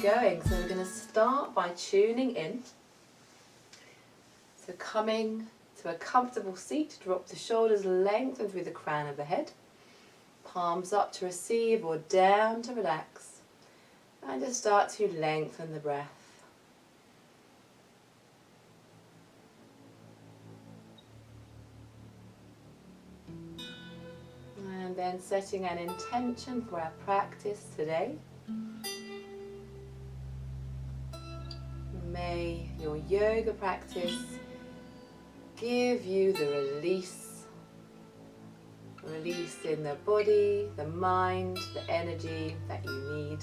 going. So we're going to start by tuning in. So coming to a comfortable seat, drop the shoulders, lengthen through the crown of the head. Palms up to receive or down to relax. And just start to lengthen the breath. And then setting an intention for our practice today. May your yoga practice give you the release in the body, the mind, the energy that you need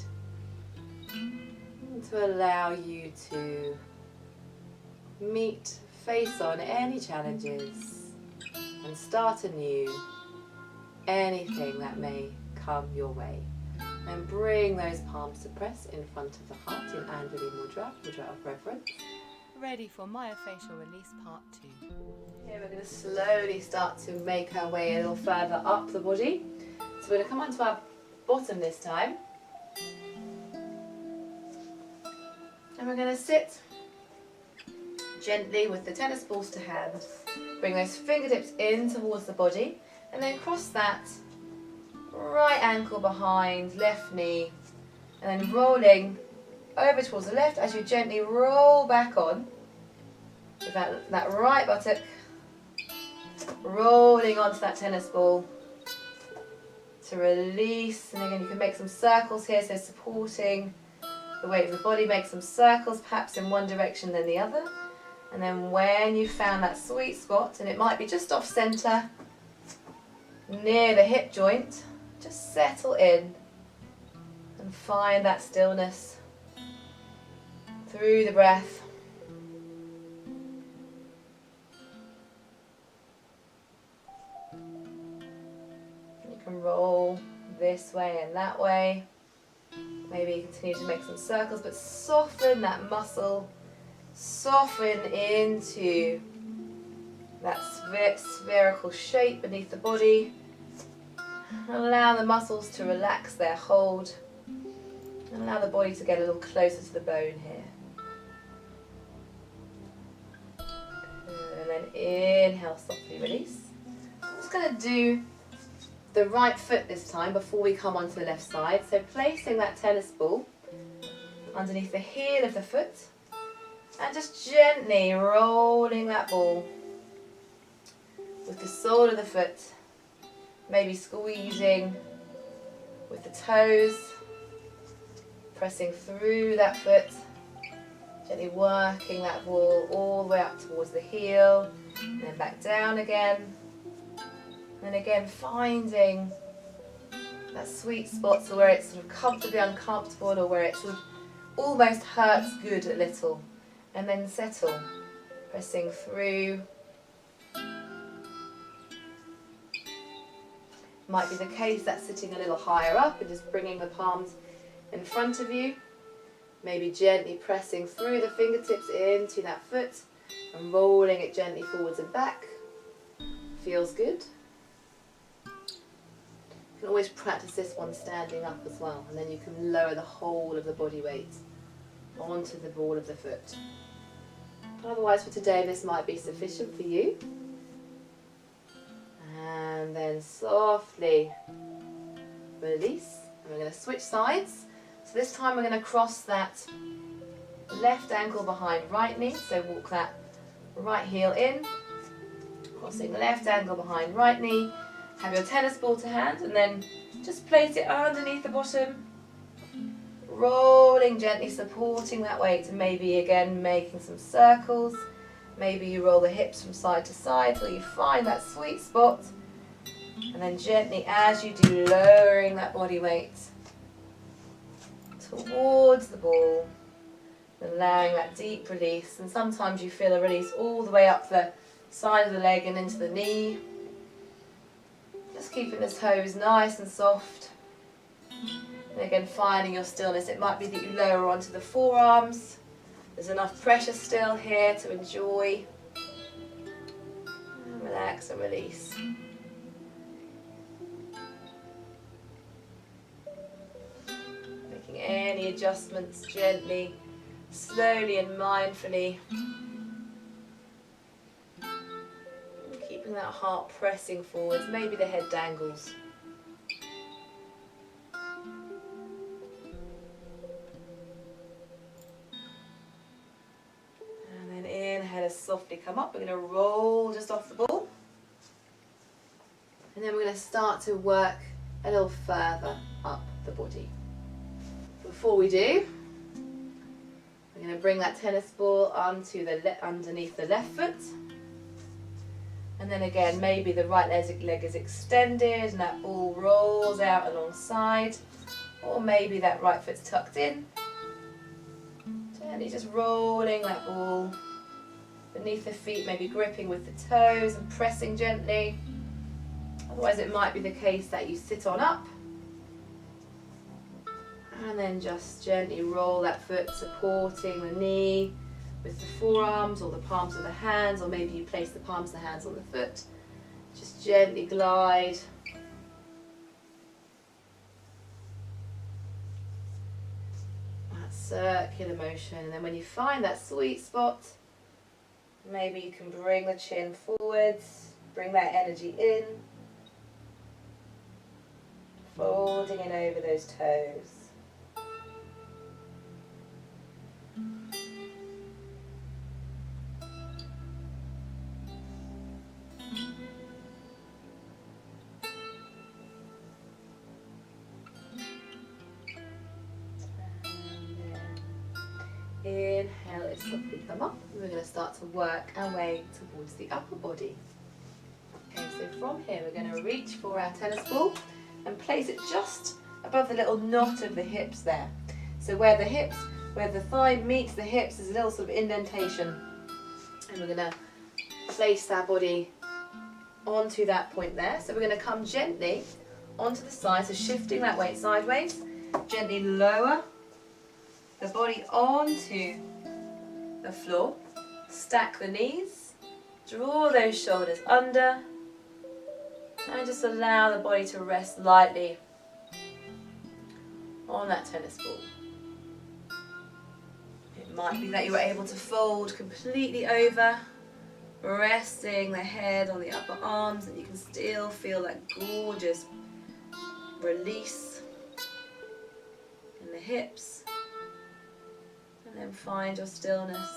to allow you to meet, face on any challenges and start anew anything that may come your way. And bring those palms to press in front of the heart in Anjali Mudra, Mudra of Reverence. Ready for Myofascial Release Part 2. Here we're going to slowly start to make our way a little further up the body. So we're going to come onto our bottom this time. And we're going to sit gently with the tennis balls to hand. Bring those fingertips in towards the body and then cross that right ankle behind, left knee, and then rolling over towards the left as you gently roll back on with that right buttock, rolling onto that tennis ball to release. And again, you can make some circles here, so supporting the weight of the body, make some circles perhaps in one direction then the other. And then when you found that sweet spot, and it might be just off center, near the hip joint, just settle in and find that stillness through the breath. You can roll this way and that way. Maybe continue to make some circles, but soften that muscle, soften into that spherical shape beneath the body. Allow the muscles to relax their hold. And allow the body to get a little closer to the bone here. Good. And then inhale, softly release. I'm just going to do the right foot this time before we come onto the left side. So placing that tennis ball underneath the heel of the foot and just gently rolling that ball with the sole of the foot. Maybe squeezing with the toes, pressing through that foot, gently working that ball all the way up towards the heel, and then back down again. And again, finding that sweet spot, so where it's sort of comfortably uncomfortable or where it sort of almost hurts good a little. And then settle, pressing through. Might be the case that sitting a little higher up and just bringing the palms in front of you. Maybe gently pressing through the fingertips into that foot and rolling it gently forwards and back. Feels good. You can always practice this one standing up as well, and then you can lower the whole of the body weight onto the ball of the foot. But otherwise for today this might be sufficient for you. And then softly release. And we're going to switch sides. So this time we're going to cross that left ankle behind right knee. So walk that right heel in. Crossing the left ankle behind right knee. Have your tennis ball to hand and then just place it underneath the bottom. Rolling gently, supporting that weight, and maybe again making some circles. Maybe you roll the hips from side to side till you find that sweet spot. And then gently, as you do, lowering that body weight towards the ball, allowing that deep release. And sometimes you feel a release all the way up the side of the leg and into the knee. Just keeping the toes nice and soft. And again, finding your stillness. It might be that you lower onto the forearms. There's enough pressure still here to enjoy. And relax and release. Making any any adjustments gently, slowly and mindfully. Keeping that heart pressing forwards, maybe the head dangles. And then inhale as softly come up. We're going to roll just off the ball. And then we're going to start to work a little further up the body. Before we do, we're going to bring that tennis ball onto the underneath the left foot. And then again, maybe the right leg is extended and that ball rolls out alongside. Or maybe that right foot's tucked in. Gently just rolling that ball beneath the feet, maybe gripping with the toes and pressing gently. Otherwise it might be the case that you sit on up. And then just gently roll that foot, supporting the knee with the forearms or the palms of the hands, or maybe you place the palms of the hands on the foot. Just gently glide. That circular motion. And then when you find that sweet spot, maybe you can bring the chin forwards, bring that energy in, folding in over those toes. Inhale, let's softly come up. We're going to start to work our way towards the upper body. Okay, so from here we're going to reach for our tennis ball and place it just above the little knot of the hips there. So where the thigh meets the hips, there's a little sort of indentation. And we're going to place our body onto that point there. So we're going to come gently onto the side, so shifting that weight sideways, gently lower the body onto the floor, stack the knees, draw those shoulders under, and just allow the body to rest lightly on that tennis ball. It might be that you were able to fold completely over, resting the head on the upper arms, and you can still feel that gorgeous release in the hips. And then find your stillness.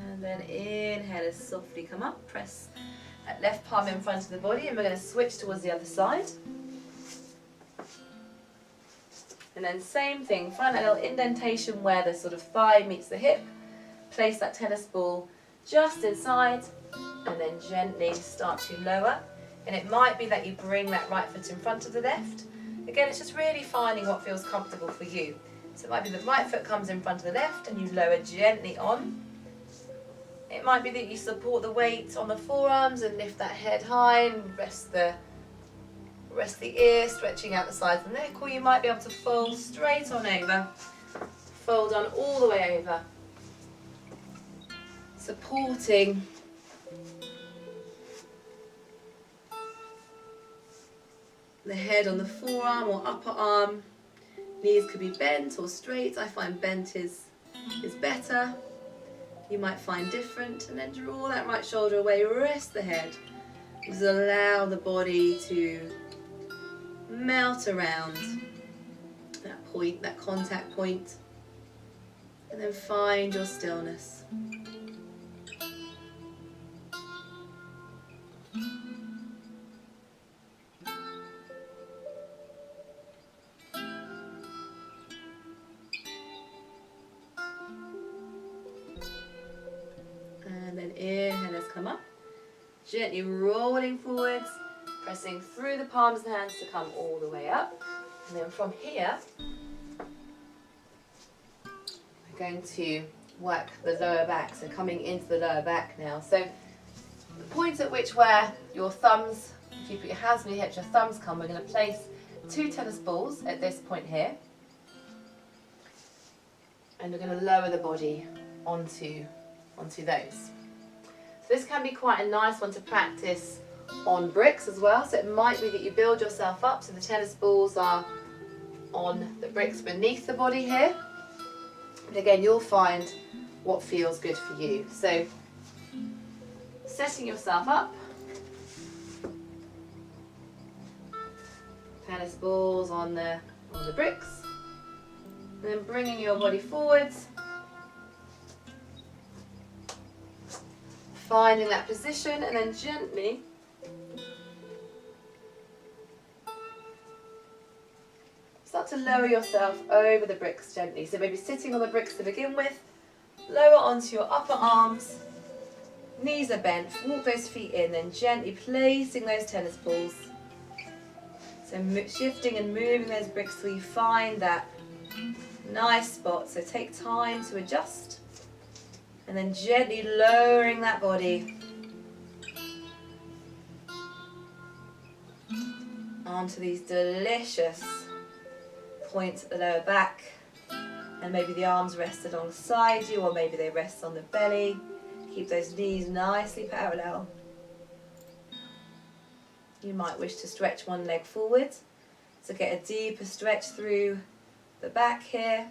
And then inhale as softly come up. Press that left palm in front of the body, and we're going to switch towards the other side. And then same thing, find that little indentation where the sort of thigh meets the hip. Place that tennis ball just inside, and then gently start to lower. And it might be that you bring that right foot in front of the left. Again, it's just really finding what feels comfortable for you. So it might be the right foot comes in front of the left and you lower gently on. It might be that you support the weight on the forearms and lift that head high and rest the ear, stretching out the sides of the neck, or you might be able to fold straight on over, fold on all the way over, supporting the head on the forearm or upper arm. Knees could be bent or straight. I find bent is better. You might find different. And then draw that right shoulder away, rest the head. Just allow the body to melt around that point, that contact point. And then find your stillness. And then inhale, let's come up. Gently rolling forwards, pressing through the palms of the hands to come all the way up. And then from here, we're going to work the lower back. So coming into the lower back now. So the point at which where your thumbs, if you put your hands on your hips, your thumbs come, we're going to place 2 tennis balls at this point here. And we're going to lower the body onto those. So this can be quite a nice one to practice on bricks as well. So it might be that you build yourself up so the tennis balls are on the bricks beneath the body here. But again, you'll find what feels good for you. So setting yourself up, tennis balls on the bricks, and then bringing your body forwards, finding that position, and then gently start to lower yourself over the bricks gently. So maybe sitting on the bricks to begin with, lower onto your upper arms, knees are bent, walk those feet in, then gently placing those tennis balls. So shifting and moving those bricks till you find that nice spot. So take time to adjust, and then gently lowering that body onto these delicious points at the lower back, and maybe the arms rest alongside you, or maybe they rest on the belly. Keep those knees nicely parallel. You might wish to stretch one leg forward to get a deeper stretch through the back here.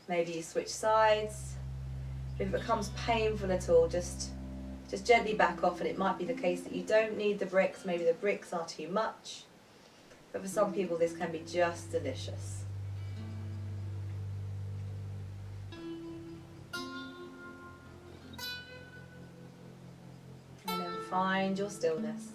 Maybe you switch sides. If it becomes painful at all, just gently back off, and it might be the case that you don't need the bricks. Maybe the bricks are too much. But for some people this can be just delicious. And then find your stillness.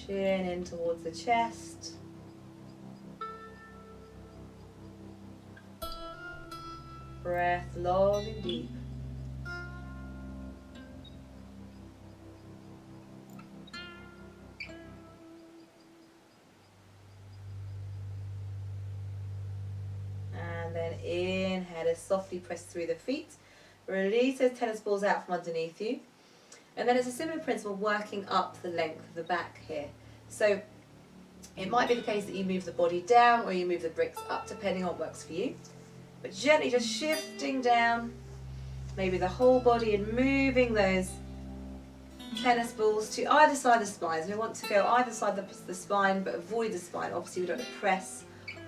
Chin in towards the chest. Breath long and deep. And then inhale as softly press through the feet. Release those tennis balls out from underneath you. And then it's a similar principle working up the length of the back here. So it might be the case that you move the body down or you move the bricks up, depending on what works for you. But gently just shifting down, maybe the whole body, and moving those tennis balls to either side of the spine. So we want to go either side of the spine but avoid the spine. Obviously we don't want to press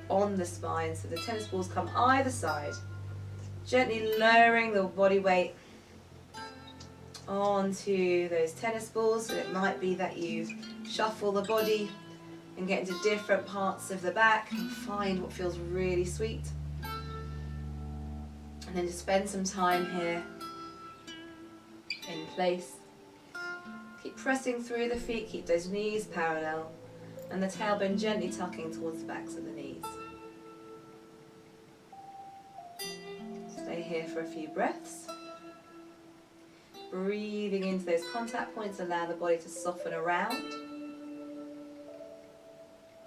on the spine, so the tennis balls come either side. Gently lowering the body weight onto those tennis balls. So it might be that you shuffle the body and get into different parts of the back and find what feels really sweet. And then just spend some time here in place. Keep pressing through the feet, keep those knees parallel, and the tailbone gently tucking towards the backs of the knees. Stay here for a few breaths. Breathing into those contact points, allow the body to soften around.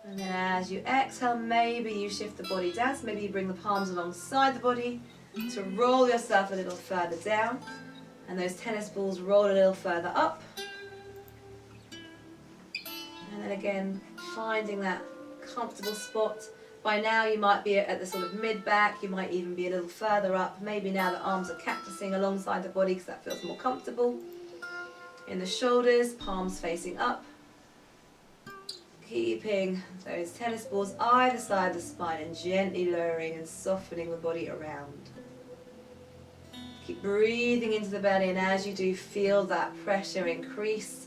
And then as you exhale, maybe you shift the body down. So maybe you bring the palms alongside the body to roll yourself a little further down. And those tennis balls roll a little further up. And then again, finding that comfortable spot. By now you might be at the sort of mid-back, you might even be a little further up. Maybe now the arms are cactusing alongside the body because that feels more comfortable. In the shoulders, palms facing up. Keeping those tennis balls either side of the spine and gently lowering and softening the body around. Keep breathing into the belly, and as you do, feel that pressure increase.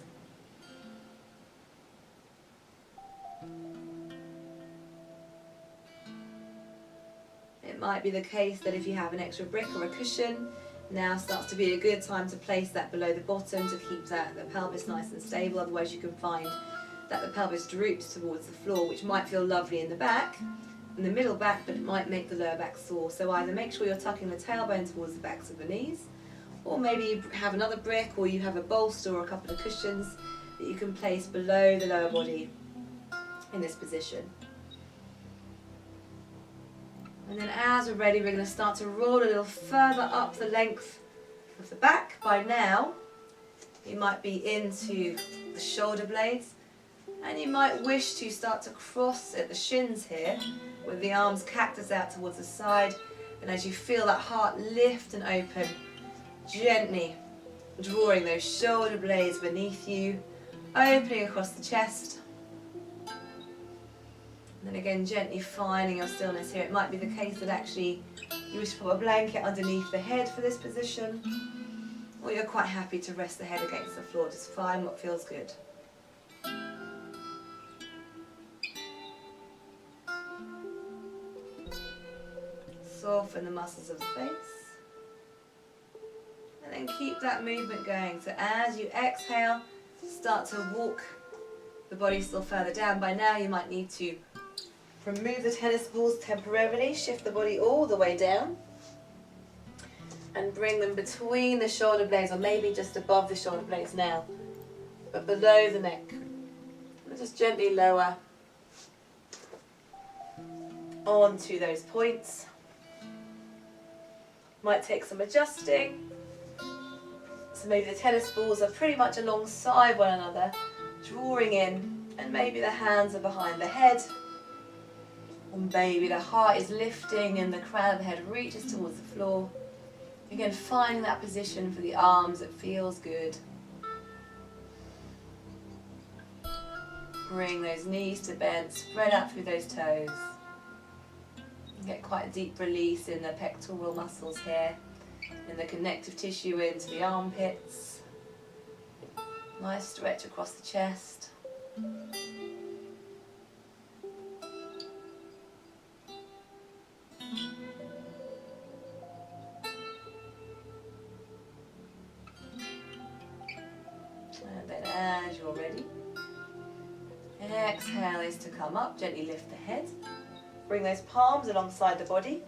It might be the case that if you have an extra brick or a cushion, now starts to be a good time to place that below the bottom to keep the pelvis nice and stable. Otherwise you can find that the pelvis droops towards the floor, which might feel lovely in the back, in the middle back, but it might make the lower back sore. So either make sure you're tucking the tailbone towards the backs of the knees, or maybe you have another brick, or you have a bolster or a couple of cushions that you can place below the lower body in this position. And then as we're ready, we're going to start to roll a little further up the length of the back. By now, you might be into the shoulder blades. And you might wish to start to cross at the shins here, with the arms cactus out towards the side. And as you feel that heart lift and open, gently drawing those shoulder blades beneath you, opening across the chest. And then again, gently finding your stillness here. It might be the case that actually you wish to put a blanket underneath the head for this position, or you're quite happy to rest the head against the floor. Just find what feels good. Soften the muscles of the face. And then keep that movement going. So as you exhale, start to walk the body still further down. By now you might need to remove the tennis balls temporarily, shift the body all the way down, and bring them between the shoulder blades, or maybe just above the shoulder blades now, but below the neck. And just gently lower onto those points. Might take some adjusting. So maybe the tennis balls are pretty much alongside one another, drawing in, and maybe the hands are behind the head, or maybe the heart is lifting and the crown of the head reaches towards the floor. Again, finding that position for the arms that feels good. Bring those knees to bend, spread out through those toes. Get quite a deep release in the pectoral muscles here, in the connective tissue into the armpits. Nice stretch across the chest. And then as you're ready, exhale is to come up, gently lift the head. Bring those palms alongside the body,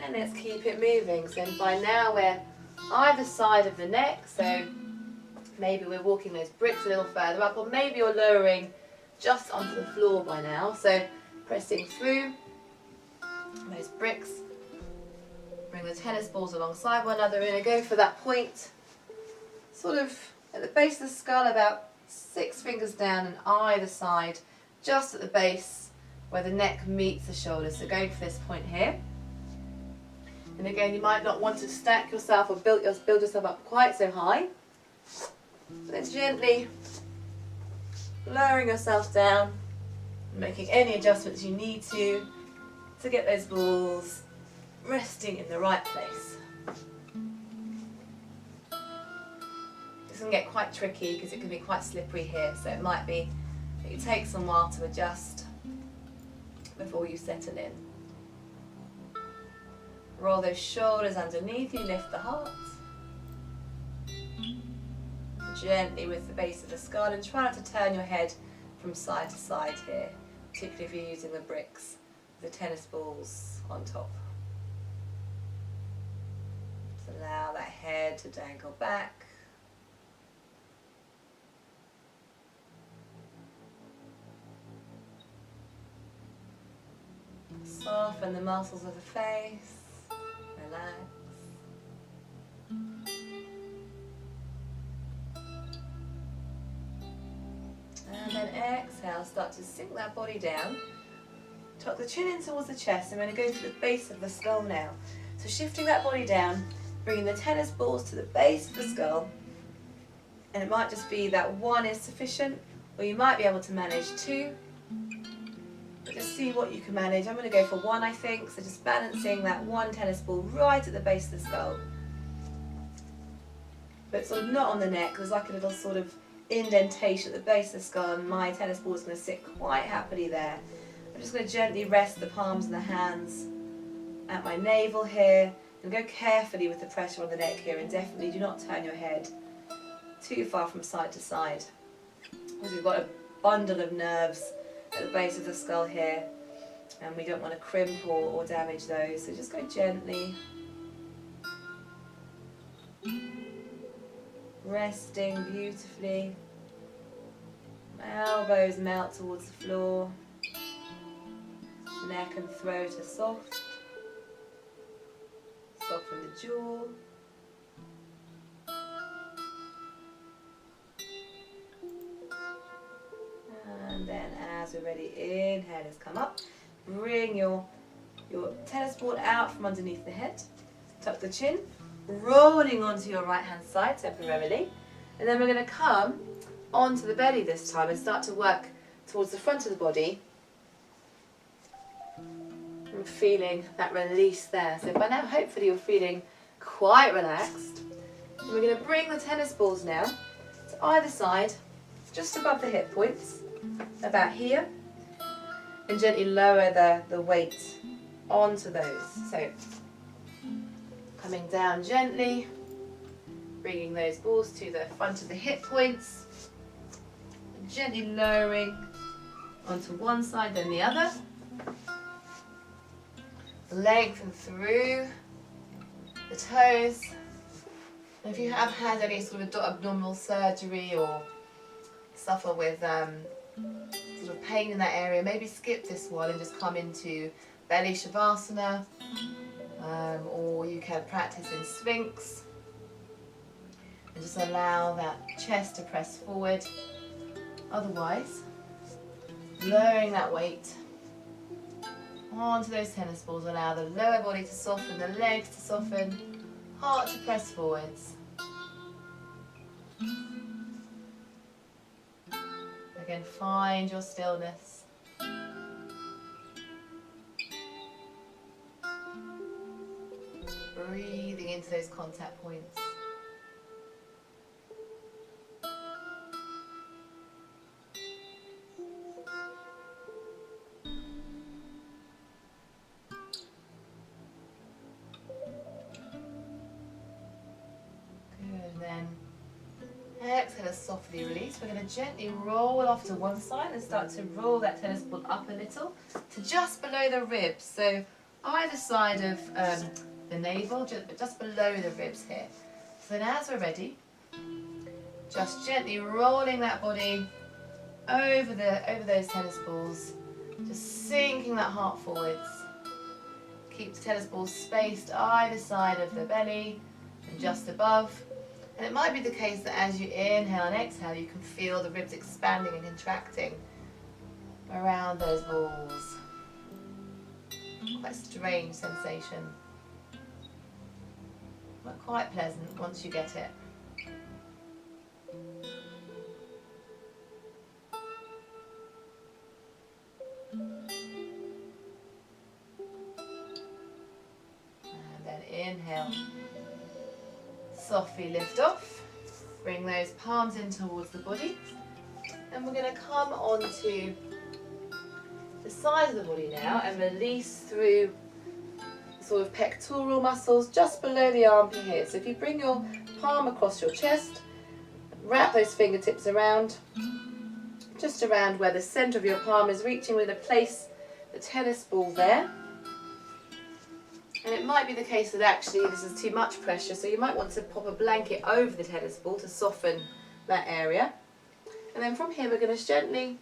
and let's keep it moving. So by now we're either side of the neck, so maybe we're walking those bricks a little further up, or maybe you're lowering just onto the floor by now. So pressing through those bricks, bring the tennis balls alongside one another, and go for that point, sort of at the base of the skull, about 6 fingers down on either side, just at the base, where the neck meets the shoulders. So going for this point here. And again, you might not want to stack yourself or build yourself up quite so high. But then gently lowering yourself down, making any adjustments you need to get those balls resting in the right place. This can get quite tricky because it can be quite slippery here, so it might be that it takes a while to adjust before you settle in. Roll those shoulders underneath you, lift the heart. Gently with the base of the skull, and try not to turn your head from side to side here, particularly if you're using the bricks, the tennis balls on top. Just allow that head to dangle back. Soften the muscles of the face, relax. And then exhale, start to sink that body down. Tuck the chin in towards the chest. I'm going to go to the base of the skull now. So shifting that body down, bringing the tennis balls to the base of the skull. And it might just be that one is sufficient, or you might be able to manage 2. Just see what you can manage. I'm going to go for 1, I think, so just balancing that 1 tennis ball right at the base of the skull. But sort of not on the neck, there's like a little sort of indentation at the base of the skull, and my tennis ball is going to sit quite happily there. I'm just going to gently rest the palms of the hands at my navel here, and go carefully with the pressure on the neck here, and definitely do not turn your head too far from side to side, because we've got a bundle of nerves at the base of the skull here, and we don't want to crimp or damage those, so just go gently, resting beautifully. Elbows melt towards the floor, neck and throat are soft, soften the jaw. And then as we're ready, inhale, let's come up. Bring your tennis ball out from underneath the head. Tuck the chin, rolling onto your right hand side temporarily. And then we're going to come onto the belly this time and start to work towards the front of the body. I'm feeling that release there. So by now, hopefully you're feeling quite relaxed. And we're going to bring the tennis balls now to either side, just above the hip points, about here, and gently lower the weight onto those. So coming down gently, bringing those balls to the front of the hip points, and gently lowering onto one side then the other. Lengthen through the toes. And if you have had any sort of abdominal surgery or suffer with sort of pain in that area, maybe skip this one and just come into belly shavasana, or you can practice in Sphinx and just allow that chest to press forward. Otherwise, lowering that weight onto those tennis balls, allow the lower body to soften, the legs to soften, heart to press forwards. Again, find your stillness. Breathing into those contact points. Exhale, softly release. We're going to gently roll off to one side and start to roll that tennis ball up a little to just below the ribs. So either side of the navel, just below the ribs here. So then as we're ready, just gently rolling that body over those tennis balls, just sinking that heart forwards. Keep the tennis balls spaced either side of the belly and just above. And it might be the case that as you inhale and exhale, you can feel the ribs expanding and contracting around those balls. Quite a strange sensation, but quite pleasant once you get it. And then inhale. Softly lift off, bring those palms in towards the body, and we're going to come onto the side of the body now and release through the sort of pectoral muscles just below the armpit here. So if you bring your palm across your chest, wrap those fingertips around, just around where the centre of your palm is reaching. We're going to place the tennis ball there. And it might be the case that actually this is too much pressure, so you might want to pop a blanket over the tennis ball to soften that area. And then from here we're going to gently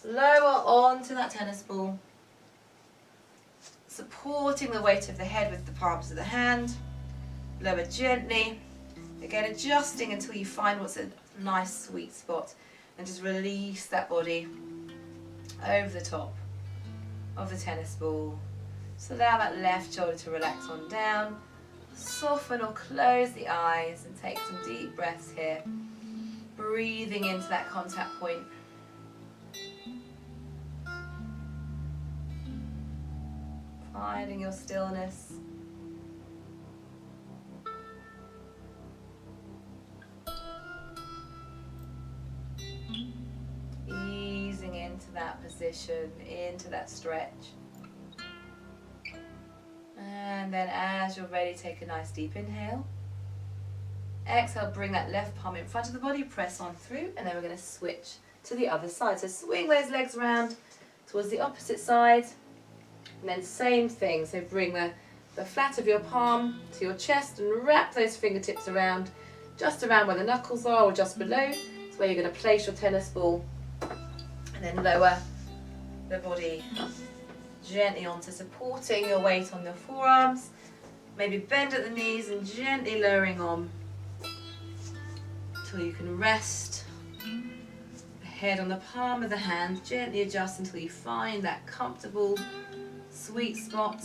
lower onto that tennis ball, supporting the weight of the head with the palms of the hand. Lower gently, again adjusting until you find what's a nice sweet spot, and just release that body over the top of the tennis ball. So allow that left shoulder to relax on down, soften or close the eyes and take some deep breaths here, breathing into that contact point. Finding your stillness. Easing into that position, into that stretch. And then as you're ready, take a nice deep inhale. Exhale, bring that left palm in front of the body, press on through, and then we're going to switch to the other side. So swing those legs around towards the opposite side, and then same thing. So bring the flat of your palm to your chest and wrap those fingertips around, just around where the knuckles are or just below. It's where you're going to place your tennis ball, and then lower the body gently onto supporting your weight on your forearms. Maybe bend at the knees and gently lowering on until you can rest the Head on the palm of the hand, gently adjust until you find that comfortable, sweet spot.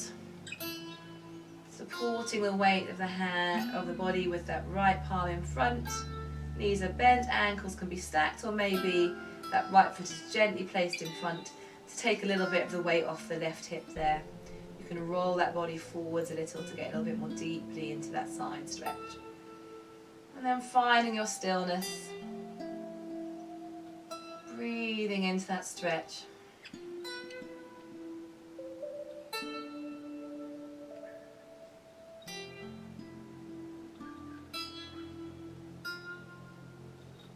Supporting the weight of the hand, of the body with that right palm in front. Knees are bent, ankles can be stacked, or maybe that right foot is gently placed in front to take a little bit of the weight off the left hip there. You can roll that body forwards a little to get a little bit more deeply into that side stretch. And then finding your stillness, breathing into that stretch.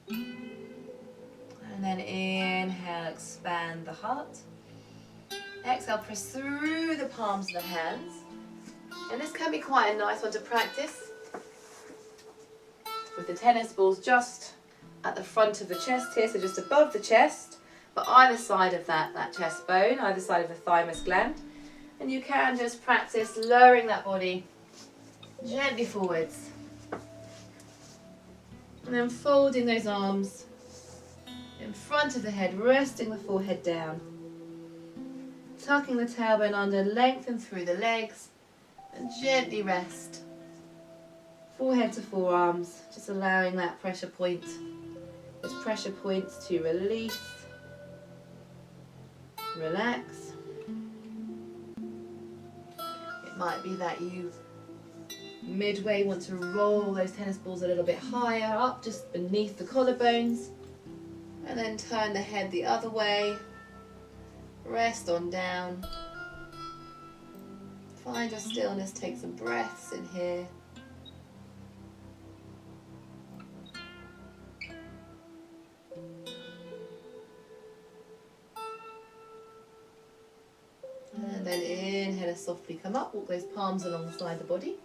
And then inhale, expand the heart. Exhale, press through the palms of the hands. And this can be quite a nice one to practice with the tennis balls just at the front of the chest here, so just above the chest, but either side of that chest bone, either side of the thymus gland. And you can just practice lowering that body gently forwards. And then folding those arms in front of the head, resting the forehead down. Tucking the tailbone under, lengthen through the legs, and gently rest. Forehead to forearms, just allowing that pressure point, those pressure points to release, relax. It might be that you midway want to roll those tennis balls a little bit higher up, just beneath the collarbones, and then turn the head the other way. Rest on down. Find your stillness, take some breaths in here. And then inhale, softly come up, walk those palms alongside the body.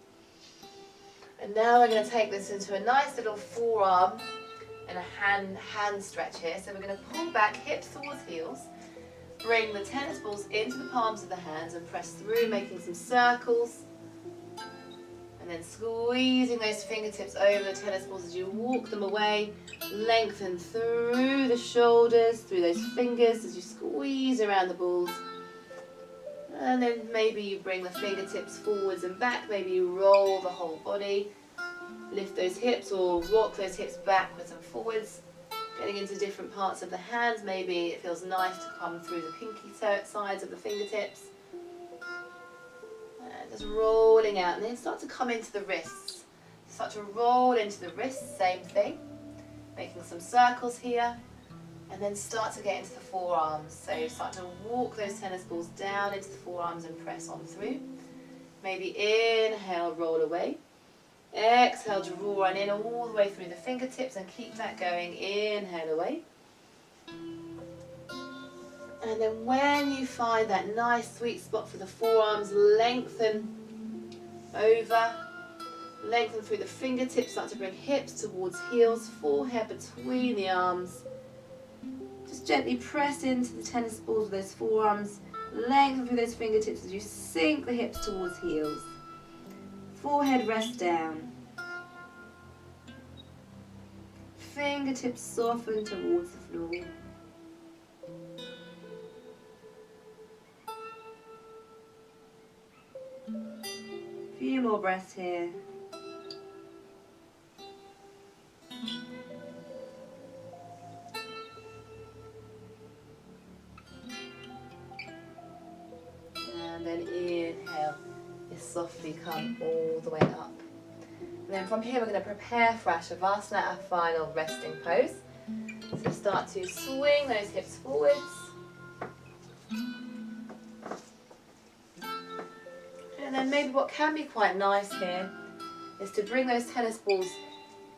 And now we're going to take this into a nice little forearm and a hand stretch here. So we're going to pull back, hips towards heels. Bring the tennis balls into the palms of the hands and press through, making some circles. And then squeezing those fingertips over the tennis balls as you walk them away. Lengthen through the shoulders, through those fingers as you squeeze around the balls. And then maybe you bring the fingertips forwards and back. Maybe you roll the whole body. Lift those hips or rock those hips backwards and forwards. Getting into different parts of the hands. Maybe it feels nice to come through the pinky sides of the fingertips. And just rolling out. And then start to come into the wrists. Start to roll into the wrists. Same thing. Making some circles here. And then start to get into the forearms. So start to walk those tennis balls down into the forearms and press on through. Maybe inhale, roll away. Exhale, draw on in all the way through the fingertips and keep that going. Inhale away. And then when you find that nice sweet spot for the forearms, lengthen over. Lengthen through the fingertips, start to bring hips towards heels, forehead between the arms. Just gently press into the tennis balls with those forearms. Lengthen through those fingertips as you sink the hips towards heels. Forehead rest down. Fingertips soften towards the floor. Few more breaths here. And then inhale. Softly come all the way up. And then from here we're going to prepare for our Shavasana, our final resting pose. So start to swing those hips forwards. And then maybe what can be quite nice here is to bring those tennis balls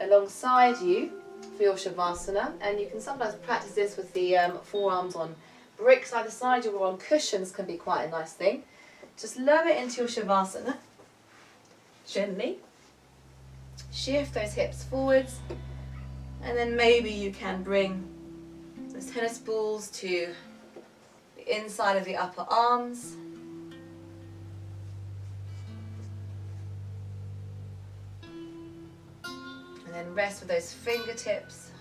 alongside you for your Shavasana. And you can sometimes practice this with the forearms on bricks either side or on cushions, can be quite a nice thing. Just lower into your Shavasana, gently. Shift those hips forwards, and then maybe you can bring those tennis balls to the inside of the upper arms. And then rest with those fingertips.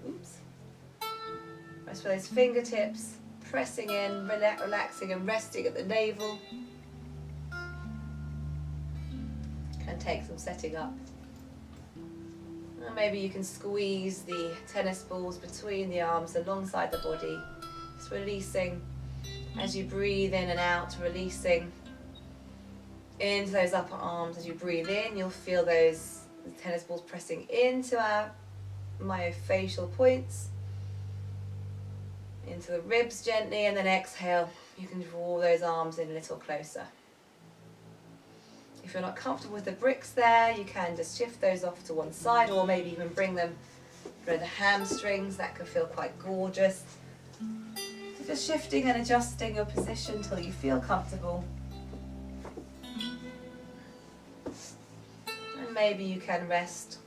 Oops. Rest with those fingertips, pressing in, relaxing and resting at the navel. Can take some setting up. And maybe you can squeeze the tennis balls between the arms alongside the body. Just releasing as you breathe in and out, releasing into those upper arms. As you breathe in, you'll feel those tennis balls pressing into our myofascial points, into the ribs gently, and then exhale, you can draw those arms in a little closer. If you're not comfortable with the bricks there, you can just shift those off to one side, or maybe even bring them through the hamstrings. That can feel quite gorgeous. So just shifting and adjusting your position until you feel comfortable. And maybe you can rest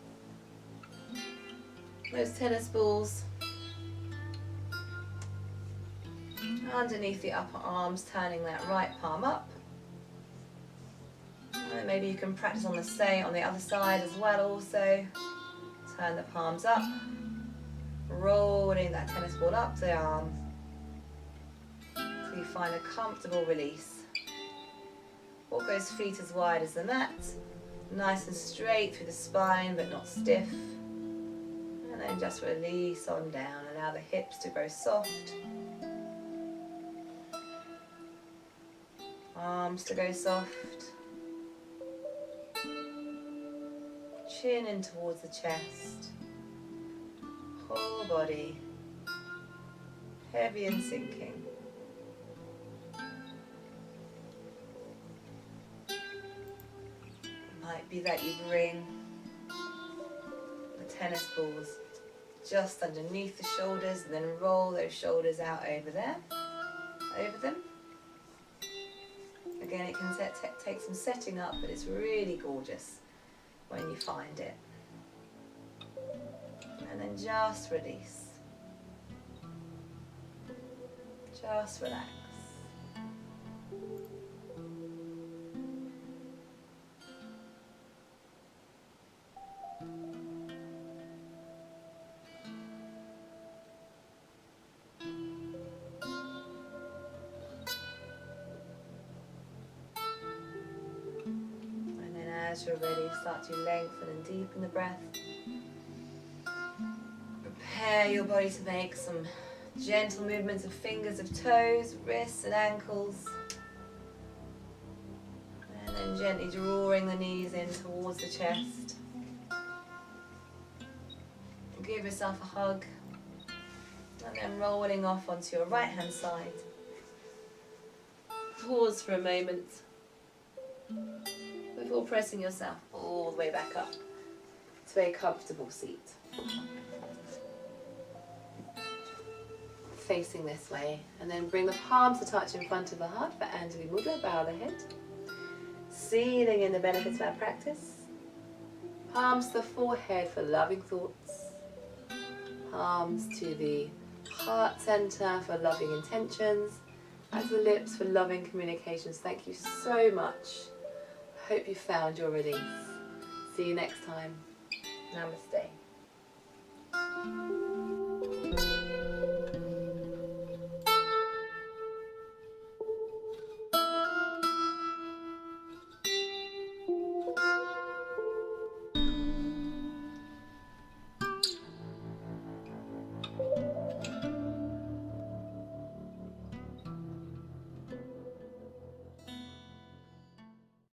those tennis balls underneath the upper arms, turning that right palm up. And maybe you can practice on the other side as well also. Turn the palms up, rolling that tennis ball up the arm until you find a comfortable release. Walk those feet as wide as the mat, nice and straight through the spine but not stiff. And then just release on down, allow the hips to grow soft. Arms to go soft. Chin in towards the chest. Whole body heavy and sinking. It might be that you bring the tennis balls just underneath the shoulders and then roll those shoulders out over there, over them. Again, it can take some setting up, but it's really gorgeous when you find it. And then just release. Just relax. As you're ready, start to lengthen and deepen the breath. Prepare your body to make some gentle movements of fingers, of toes, wrists and ankles. And then gently drawing the knees in towards the chest. Give yourself a hug. And then rolling off onto your right hand side. Pause for a moment before pressing yourself all the way back up to a comfortable seat. Facing this way, and then bring the palms to touch in front of the heart for Anjali Mudra, bow the head. Sealing in the benefits of our practice. Palms to the forehead for loving thoughts. Palms to the heart center for loving intentions. And to the lips for loving communications. Thank you so much. Hope you found your release. See you next time. Namaste.